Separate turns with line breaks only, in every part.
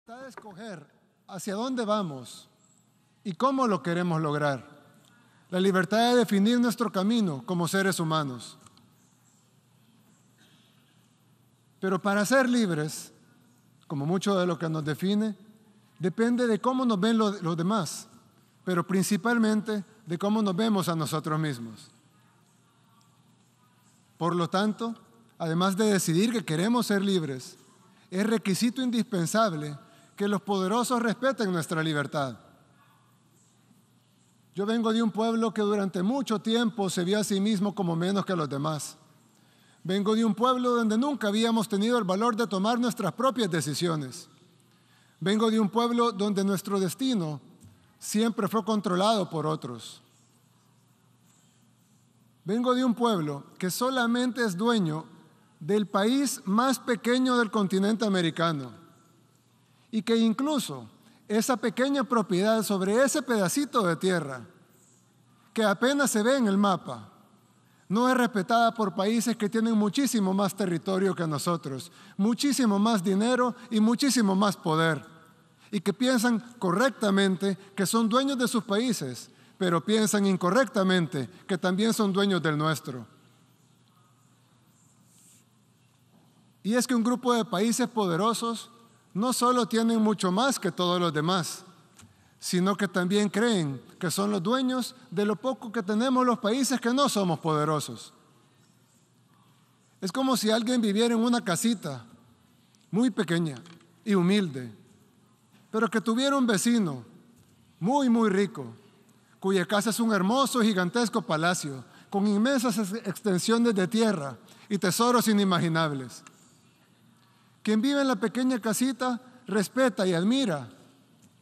libertad de escoger hacia dónde vamos y cómo lo queremos lograr. La libertad de definir nuestro camino como seres humanos. Pero para ser libres, como mucho de lo que nos define, depende de cómo nos ven los demás, pero principalmente de cómo nos vemos a nosotros mismos. Por lo tanto, además de decidir que queremos ser libres, es requisito indispensable que los poderosos respeten nuestra libertad. Yo vengo de un pueblo que durante mucho tiempo se vio a sí mismo como menos que los demás. Vengo de un pueblo donde nunca habíamos tenido el valor de tomar nuestras propias decisiones. Vengo de un pueblo donde nuestro destino siempre fue controlado por otros. Vengo de un pueblo que solamente es dueño del país más pequeño del continente americano y que incluso esa pequeña propiedad sobre ese pedacito de tierra que apenas se ve en el mapa no es respetada por países que tienen muchísimo más territorio que nosotros, muchísimo más dinero y muchísimo más poder, y que piensan correctamente que son dueños de sus países, pero piensan incorrectamente que también son dueños del nuestro. Y es que un grupo de países poderosos no solo tienen mucho más que todos los demás, sino que también creen que son los dueños de lo poco que tenemos los países que no somos poderosos. Es como si alguien viviera en una casita muy pequeña y humilde, pero que tuviera un vecino muy rico, cuya casa es un hermoso y gigantesco palacio, con inmensas extensiones de tierra y tesoros inimaginables. Quien vive en la pequeña casita respeta y admira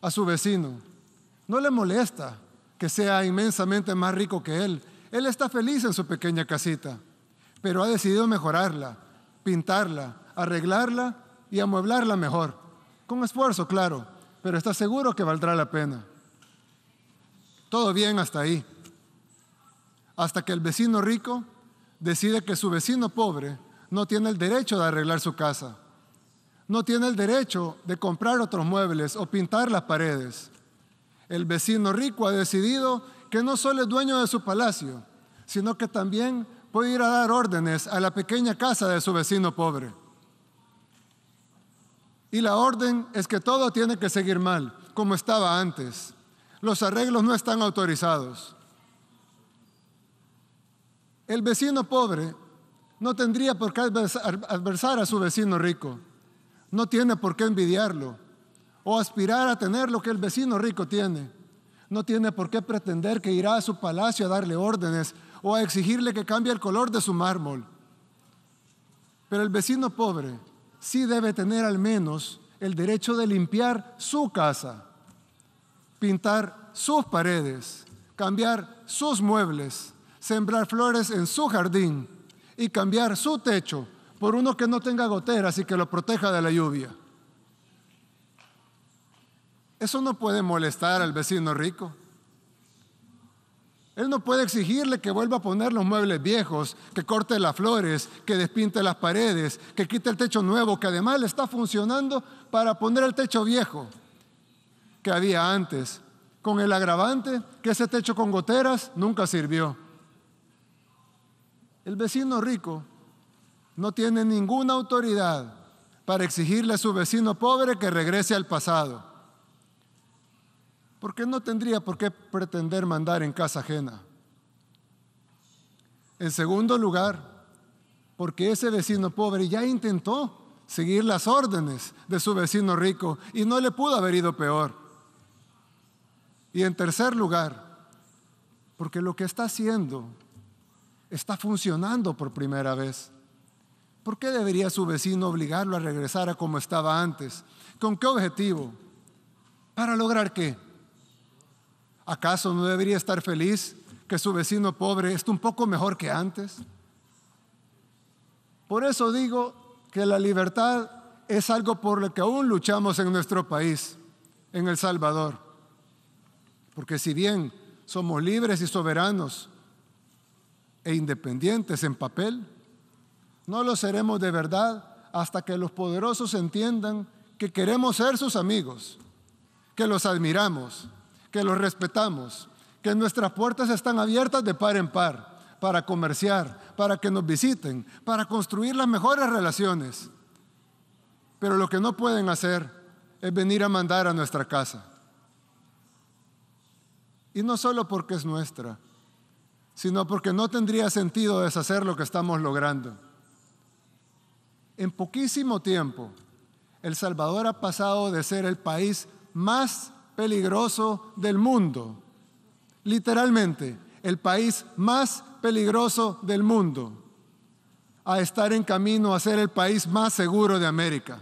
a su vecino. No le molesta que sea inmensamente más rico que él. Él está feliz en su pequeña casita, pero ha decidido mejorarla, pintarla, arreglarla y amueblarla mejor. Con esfuerzo, claro, pero está seguro que valdrá la pena. Todo bien hasta ahí. Hasta que el vecino rico decide que su vecino pobre no tiene el derecho de arreglar su casa. No tiene el derecho de comprar otros muebles o pintar las paredes. El vecino rico ha decidido que no solo es dueño de su palacio, sino que también puede ir a dar órdenes a la pequeña casa de su vecino pobre. Y la orden es que todo tiene que seguir mal, como estaba antes. Los arreglos no están autorizados. El vecino pobre no tendría por qué adversar a su vecino rico. No tiene por qué envidiarlo o aspirar a tener lo que el vecino rico tiene. No tiene por qué pretender que irá a su palacio a darle órdenes o a exigirle que cambie el color de su mármol. Pero el vecino pobre sí debe tener al menos el derecho de limpiar su casa, pintar sus paredes, cambiar sus muebles, sembrar flores en su jardín y cambiar su techo por uno que no tenga goteras y que lo proteja de la lluvia. Eso no puede molestar al vecino rico. Él no puede exigirle que vuelva a poner los muebles viejos, que corte las flores, que despinte las paredes, que quite el techo nuevo, que además le está funcionando para poner el techo viejo que había antes, con el agravante que ese techo con goteras nunca sirvió. El vecino rico no tiene ninguna autoridad para exigirle a su vecino pobre que regrese al pasado, porque no tendría por qué pretender mandar en casa ajena. En segundo lugar, porque ese vecino pobre ya intentó seguir las órdenes de su vecino rico y no le pudo haber ido peor. Y en tercer lugar, porque lo que está haciendo está funcionando por primera vez. ¿Por qué debería su vecino obligarlo a regresar a como estaba antes? ¿Con qué objetivo? ¿Para lograr qué? ¿Acaso no debería estar feliz que su vecino pobre esté un poco mejor que antes? Por eso digo que la libertad es algo por lo que aún luchamos en nuestro país, en El Salvador. Porque si bien somos libres y soberanos e independientes en papel, no lo seremos de verdad hasta que los poderosos entiendan que queremos ser sus amigos, que los admiramos, que los respetamos, que nuestras puertas están abiertas de par en par para comerciar, para que nos visiten, para construir las mejores relaciones. Pero lo que no pueden hacer es venir a mandar a nuestra casa. Y no solo porque es nuestra, sino porque no tendría sentido deshacer lo que estamos logrando. En poquísimo tiempo, El Salvador ha pasado de ser el país más peligroso del mundo, literalmente, el país más peligroso del mundo, a estar en camino a ser el país más seguro de América.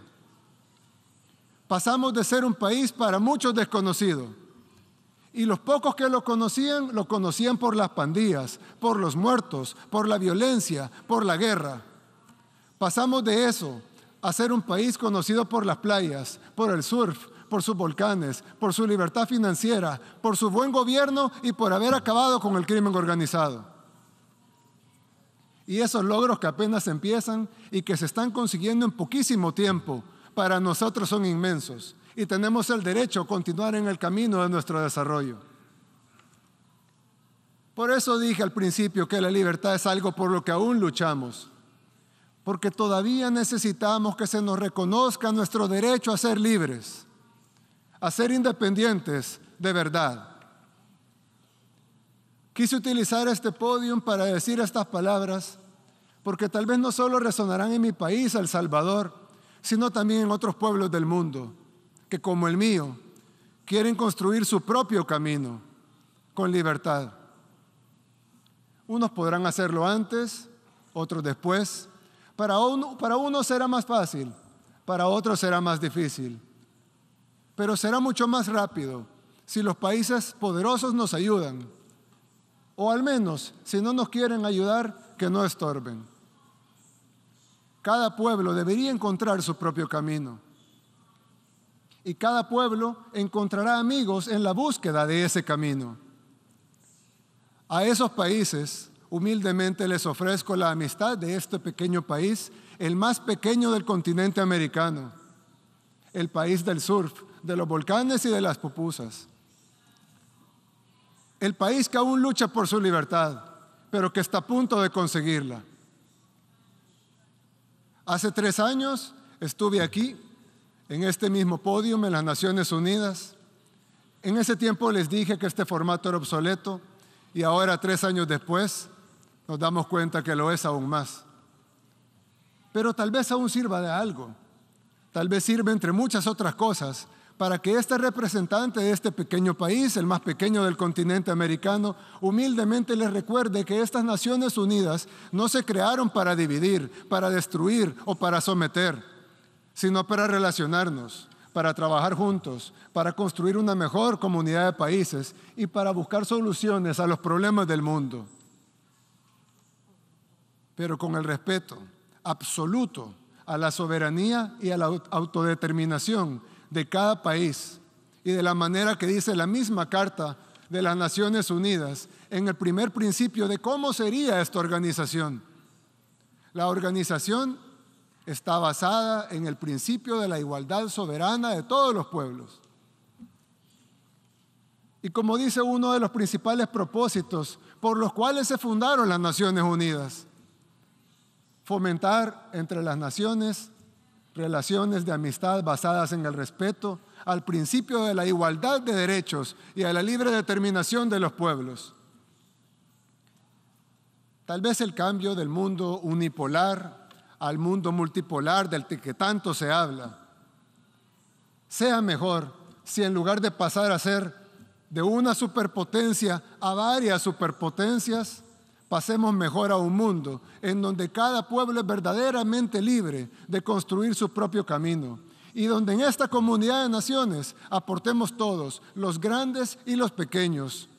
Pasamos de ser un país para muchos desconocido, y los pocos que lo conocían por las pandillas, por los muertos, por la violencia, por la guerra. Pasamos de eso a ser un país conocido por las playas, por el surf, por sus volcanes, por su libertad financiera, por su buen gobierno y por haber acabado con el crimen organizado. Y esos logros que apenas empiezan y que se están consiguiendo en poquísimo tiempo, para nosotros son inmensos y tenemos el derecho a continuar en el camino de nuestro desarrollo. Por eso dije al principio que la libertad es algo por lo que aún luchamos, porque todavía necesitamos que se nos reconozca nuestro derecho a ser libres, a ser independientes de verdad. Quise utilizar este podio para decir estas palabras, porque tal vez no solo resonarán en mi país, El Salvador, sino también en otros pueblos del mundo, que como el mío, quieren construir su propio camino con libertad. Unos podrán hacerlo antes, otros después. Para unos será más fácil, para otros será más difícil. Pero será mucho más rápido si los países poderosos nos ayudan, o al menos, si no nos quieren ayudar, que no estorben. Cada pueblo debería encontrar su propio camino. Y cada pueblo encontrará amigos en la búsqueda de ese camino. A esos países, humildemente les ofrezco la amistad de este pequeño país, el más pequeño del continente americano, el país del surf, de los volcanes y de las pupusas. El país que aún lucha por su libertad, pero que está a punto de conseguirla. Hace 3 años estuve aquí, en este mismo podio en las Naciones Unidas. En ese tiempo les dije que este formato era obsoleto y ahora, 3 años después, nos damos cuenta que lo es aún más. Pero tal vez aún sirva de algo. Tal vez sirve, entre muchas otras cosas, para que este representante de este pequeño país, el más pequeño del continente americano, humildemente les recuerde que estas Naciones Unidas no se crearon para dividir, para destruir o para someter, sino para relacionarnos, para trabajar juntos, para construir una mejor comunidad de países y para buscar soluciones a los problemas del mundo. Pero con el respeto absoluto a la soberanía y a la autodeterminación de cada país y de la manera que dice la misma Carta de las Naciones Unidas en el primer principio de cómo sería esta organización. La organización está basada en el principio de la igualdad soberana de todos los pueblos. Y como dice uno de los principales propósitos por los cuales se fundaron las Naciones Unidas, fomentar entre las naciones relaciones de amistad basadas en el respeto al principio de la igualdad de derechos y a la libre determinación de los pueblos. Tal vez el cambio del mundo unipolar al mundo multipolar del que tanto se habla sea mejor si en lugar de pasar a ser de una superpotencia a varias superpotencias, pasemos mejor a un mundo en donde cada pueblo es verdaderamente libre de construir su propio camino y donde en esta comunidad de naciones aportemos todos, los grandes y los pequeños,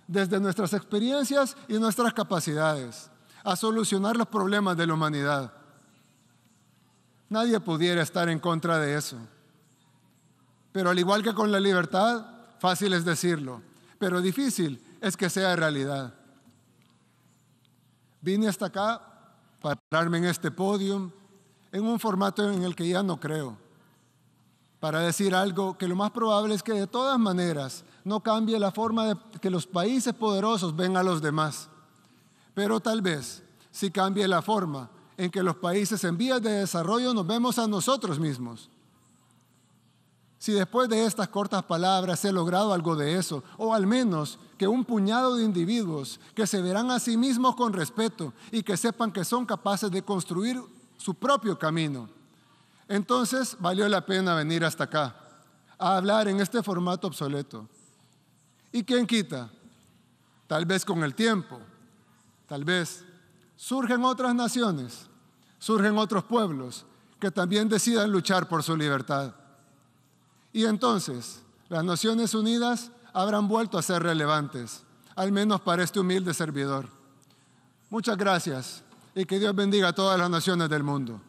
desde nuestras experiencias y nuestras capacidades, a solucionar los problemas de la humanidad. Nadie pudiera estar en contra de eso. Pero al igual que con la libertad, fácil es decirlo, pero difícil es que sea realidad. Vine hasta acá para pararme en este podio en un formato en el que ya no creo. para decir algo que lo más probable es que de todas maneras no cambie la forma de que los países poderosos ven a los demás, pero tal vez sí cambie la forma en que los países en vías de desarrollo nos vemos a nosotros mismos. Si después de estas cortas palabras he logrado algo de eso, o al menos que un puñado de individuos que se verán a sí mismos con respeto y que sepan que son capaces de construir su propio camino, entonces valió la pena venir hasta acá a hablar en este formato obsoleto. ¿Y quién quita? Tal vez con el tiempo, tal vez surgen otras naciones, surgen otros pueblos que también decidan luchar por su libertad. Y entonces las Naciones Unidas habrán vuelto a ser relevantes, al menos para este humilde servidor. Muchas gracias y que Dios bendiga a todas las naciones del mundo.